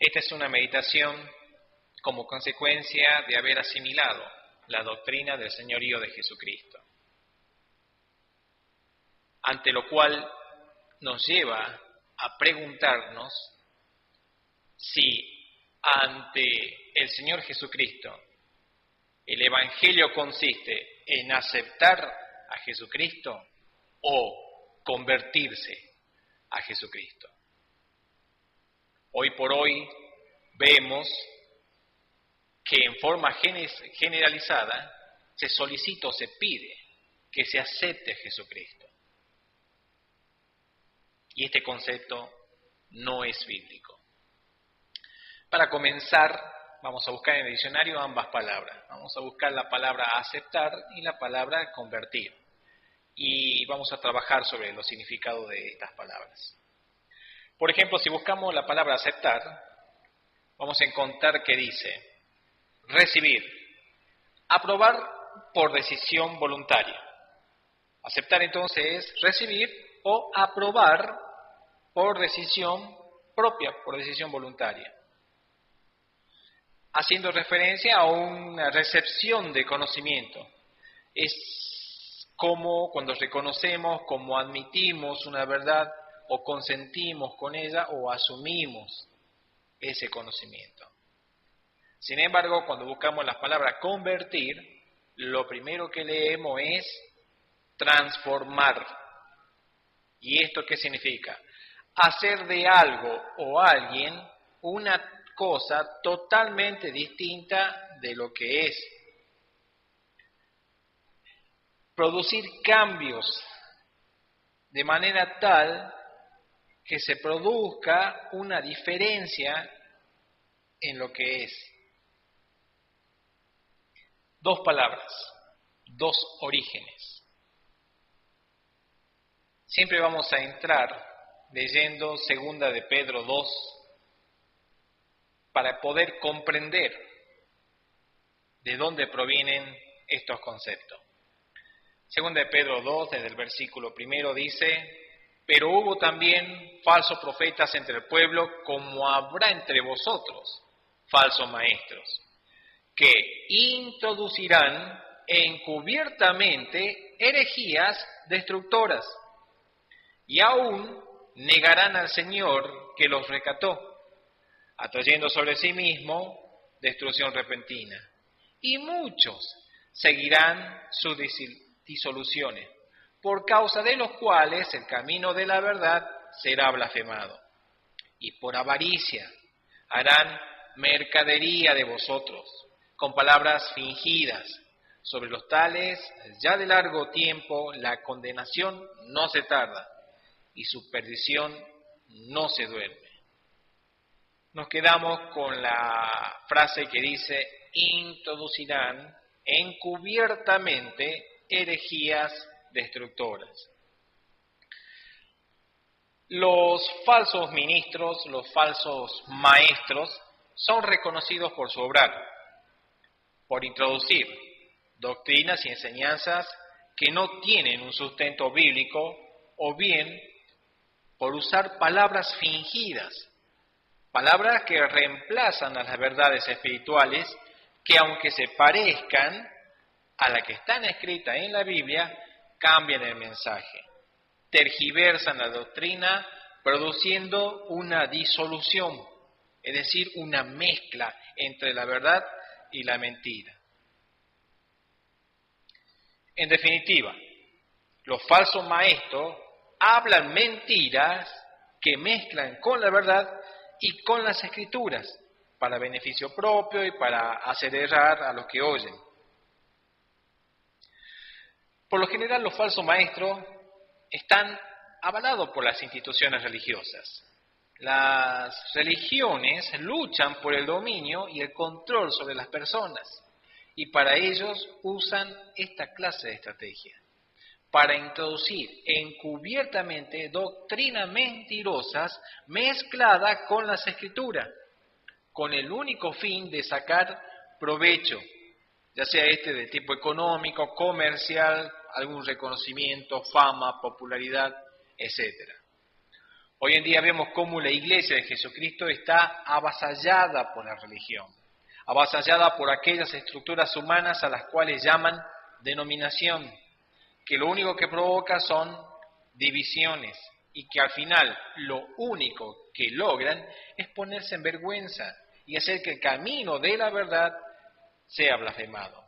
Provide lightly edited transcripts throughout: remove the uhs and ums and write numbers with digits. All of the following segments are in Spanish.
Esta es una meditación como consecuencia de haber asimilado la doctrina del señorío de Jesucristo, ante lo cual nos lleva a preguntarnos si ante el Señor Jesucristo el Evangelio consiste en aceptar a Jesucristo o convertirse a Jesucristo. Hoy por hoy vemos que en forma generalizada se solicita o se pide que se acepte a Jesucristo. Y este concepto no es bíblico. Para comenzar, vamos a buscar en el diccionario ambas palabras. Vamos a buscar la palabra aceptar y la palabra convertir. Y vamos a trabajar sobre los significados de estas palabras. Por ejemplo, si buscamos la palabra aceptar, vamos a encontrar que dice recibir, aprobar por decisión voluntaria. Aceptar entonces es recibir o aprobar por decisión propia, por decisión voluntaria, haciendo referencia a una recepción de conocimiento. Es como cuando reconocemos, como admitimos una verdad, o consentimos con ella, o asumimos ese conocimiento. Sin embargo, cuando buscamos la palabra convertir, lo primero que leemos es transformar. ¿Y esto qué significa? Hacer de algo o alguien una cosa totalmente distinta de lo que es. Producir cambios de manera tal que se produzca una diferencia en lo que es. Dos palabras, dos orígenes. Siempre vamos a entrar leyendo 2 de Pedro 2 para poder comprender de dónde provienen estos conceptos. 2 de Pedro 2, desde el versículo 1 dice: pero hubo también falsos profetas entre el pueblo, como habrá entre vosotros falsos maestros, que introducirán encubiertamente herejías destructoras, y aún negarán al Señor que los rescató, atrayendo sobre sí mismo destrucción repentina. Y muchos seguirán sus disoluciones, por causa de los cuales el camino de la verdad será blasfemado. Y por avaricia harán mercadería de vosotros, con palabras fingidas. Sobre los tales, ya de largo tiempo, la condenación no se tarda, y su perdición no se duerme. Nos quedamos con la frase que dice: introducirán encubiertamente herejías destructoras. Los falsos ministros, los falsos maestros, son reconocidos por su obrar, por introducir doctrinas y enseñanzas que no tienen un sustento bíblico, o bien por usar palabras fingidas, palabras que reemplazan a las verdades espirituales, que aunque se parezcan a la que están escritas en la Biblia, cambian el mensaje, tergiversan la doctrina, produciendo una disolución, es decir, una mezcla entre la verdad y la mentira. En definitiva, los falsos maestros hablan mentiras que mezclan con la verdad y con las Escrituras, para beneficio propio y para hacer errar a los que oyen. Por lo general, los falsos maestros están avalados por las instituciones religiosas. Las religiones luchan por el dominio y el control sobre las personas, y para ellos usan esta clase de estrategia, para introducir encubiertamente doctrinas mentirosas mezcladas con las Escrituras, con el único fin de sacar provecho, ya sea de tipo económico, comercial, algún reconocimiento, fama, popularidad, etc. Hoy en día vemos cómo la iglesia de Jesucristo está avasallada por la religión, avasallada por aquellas estructuras humanas a las cuales llaman denominación, que lo único que provoca son divisiones y que al final lo único que logran es ponerse en vergüenza y hacer que el camino de la verdad sea blasfemado.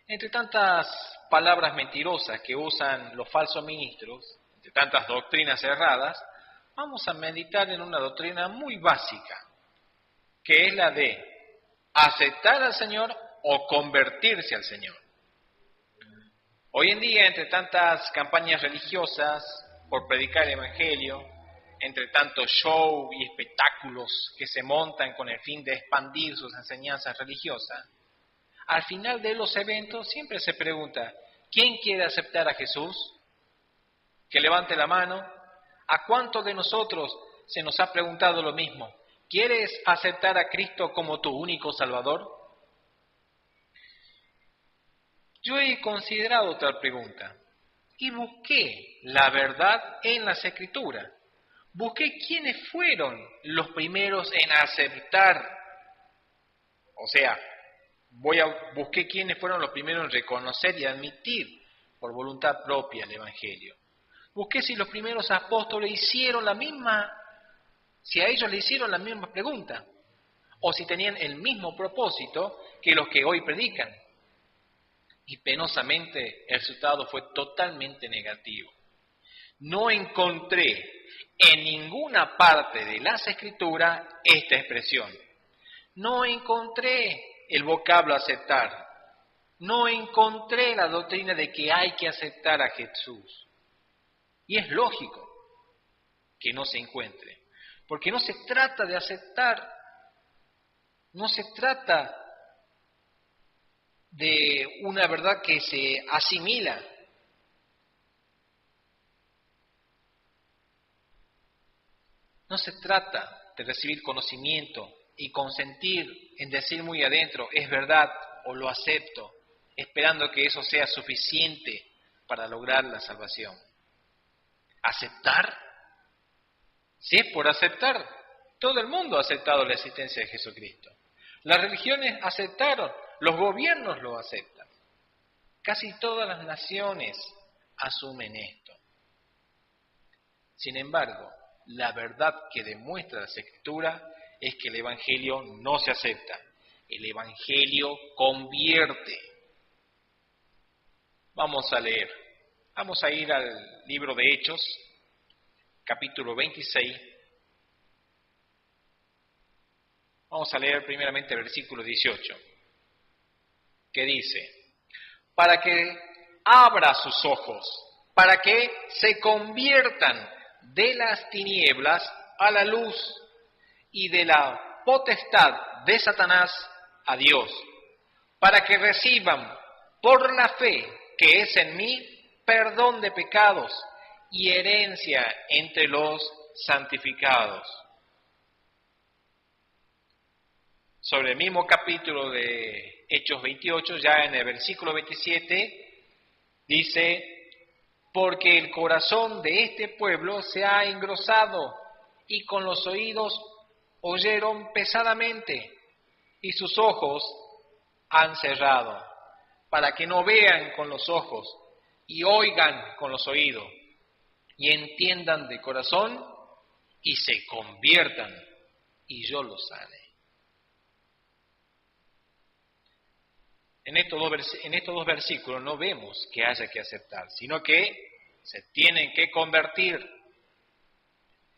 Entre tantas palabras mentirosas que usan los falsos ministros, entre tantas doctrinas erradas, vamos a meditar en una doctrina muy básica, que es la de aceptar al Señor o convertirse al Señor. Hoy en día, entre tantas campañas religiosas por predicar el Evangelio, entre tantos show y espectáculos que se montan con el fin de expandir sus enseñanzas religiosas, al final de los eventos siempre se pregunta, ¿quién quiere aceptar a Jesús? Que levante la mano. ¿A cuántos de nosotros se nos ha preguntado lo mismo? ¿Quieres aceptar a Cristo como tu único Salvador? Yo he considerado tal pregunta y busqué la verdad en las Escrituras. Busqué quiénes fueron los primeros en aceptar, o sea, busqué quiénes fueron los primeros en reconocer y admitir por voluntad propia el Evangelio. Busqué si los primeros apóstoles hicieron la misma, si a ellos le hicieron la misma pregunta, o si tenían el mismo propósito que los que hoy predican. Y penosamente el resultado fue totalmente negativo. No encontré en ninguna parte de las Escrituras esta expresión. No encontré el vocablo aceptar. No encontré la doctrina de que hay que aceptar a Jesús. Y es lógico que no se encuentre, porque no se trata de aceptar, no se trata de una verdad que se asimila. No se trata de recibir conocimiento y consentir en decir muy adentro, es verdad o lo acepto, esperando que eso sea suficiente para lograr la salvación. ¿Aceptar? Si es por aceptar, todo el mundo ha aceptado la existencia de Jesucristo. Las religiones aceptaron, los gobiernos lo aceptan. Casi todas las naciones asumen esto. Sin embargo, la verdad que demuestra la Escritura es que el Evangelio no se acepta. El Evangelio convierte. Vamos a leer. Vamos a ir al libro de Hechos, capítulo 26. Vamos a leer primeramente el versículo 18, que dice, para que abra sus ojos, para que se conviertan de las tinieblas a la luz y de la potestad de Satanás a Dios, para que reciban por la fe que es en mí perdón de pecados y herencia entre los santificados. Sobre el mismo capítulo de Hechos 28, ya en el versículo 27, dice, porque el corazón de este pueblo se ha engrosado y con los oídos oyeron pesadamente y sus ojos han cerrado, para que no vean con los ojos y oigan con los oídos y entiendan de corazón y se conviertan y yo los sane. En estos dos versículos no vemos que haya que aceptar, sino que se tienen que convertir.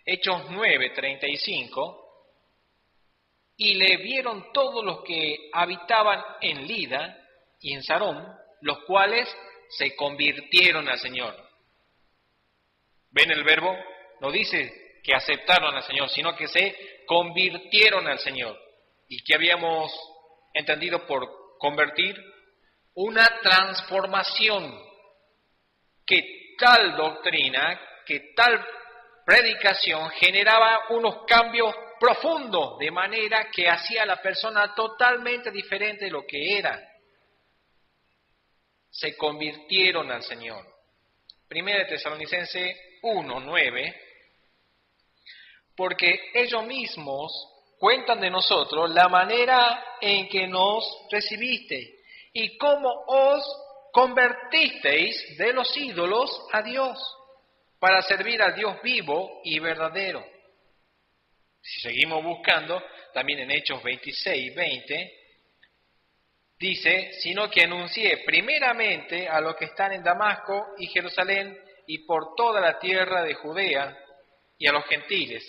Hechos 9:35, y le vieron todos los que habitaban en Lida y en Sarón, los cuales se convirtieron al Señor. ¿Ven el verbo? No dice que aceptaron al Señor, sino que se convirtieron al Señor. ¿Y qué habíamos entendido por convertir? Una transformación, que tal doctrina, que tal predicación generaba unos cambios profundos, de manera que hacía a la persona totalmente diferente de lo que era. Se convirtieron al Señor. Primera de Tesalonicenses 1:9 porque ellos mismos cuentan de nosotros la manera en que nos recibiste y cómo os convertisteis de los ídolos a Dios, para servir al Dios vivo y verdadero. Si seguimos buscando, también en Hechos 26, 20, dice, sino que anuncié primeramente a los que están en Damasco y Jerusalén y por toda la tierra de Judea y a los gentiles,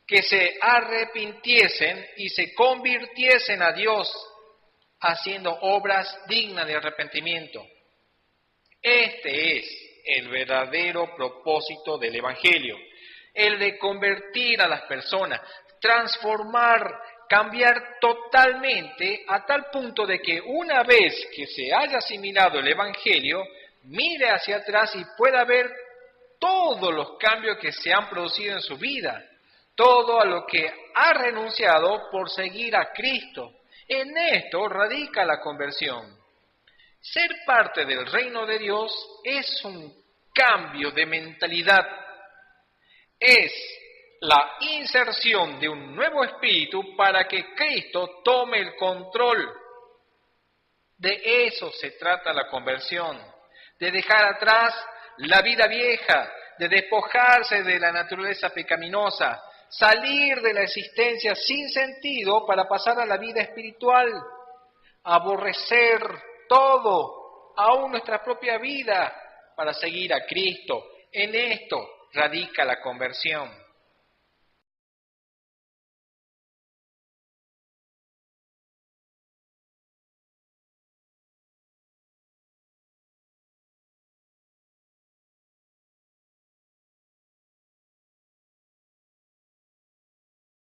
que se arrepintiesen y se convirtiesen a Dios, haciendo obras dignas de arrepentimiento. Este es el verdadero propósito del Evangelio, el de convertir a las personas, transformar, cambiar totalmente a tal punto de que una vez que se haya asimilado el Evangelio, mire hacia atrás y pueda ver todos los cambios que se han producido en su vida, todo a lo que ha renunciado por seguir a Cristo. En esto radica la conversión. Ser parte del reino de Dios es un cambio de mentalidad, es la inserción de un nuevo espíritu para que Cristo tome el control. De eso se trata la conversión, de dejar atrás la vida vieja, de despojarse de la naturaleza pecaminosa, salir de la existencia sin sentido para pasar a la vida espiritual, aborrecer todo, aún nuestra propia vida, para seguir a Cristo. En esto radica la conversión.